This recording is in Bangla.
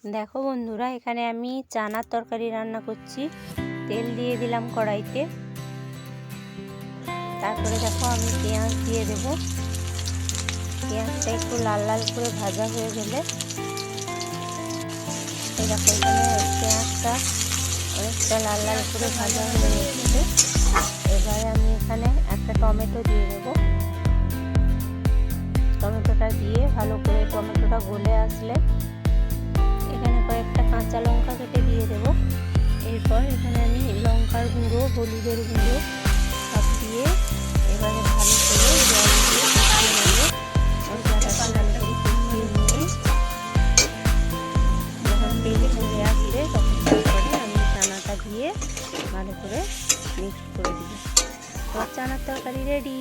দেখো বন্ধুরা, এখানে আমি চানার তরকারি রান্না করছি। তেল দিয়ে দিলাম কড়াইতে। তারপরে দেখো আমি পেঁয়াজ দিয়ে দেব। পেঁয়াজটা একটু লাল লাল করে ভাজা হয়ে গেলে এই দেখো এখানে পেঁয়াজটা অনেকটা লাল লাল করে ভাজা হয়ে গেছে। এবারে আমি এখানে একটা টমেটো দিয়ে দেব। টমেটোটা দিয়ে ভালো করে টমেটোটা গলে আসলে এখানে কয়েকটা কাঁচা লঙ্কা কেটে দিয়ে দেব। এরপর এখানে আমি লঙ্কার গুঁড়ো, হলুদের গুঁড়ো সব দিয়ে এবারে ভালো করে জল দিয়ে কষিয়ে নেব। মশলাটা ভালো করে কষিয়ে নিয়ে যখন তেল ছেড়ে আসবে তখন তারপরে আমি চানাটা দিয়ে ভালো করে মিক্স করে দিব। তো চানার তরকারি রেডি।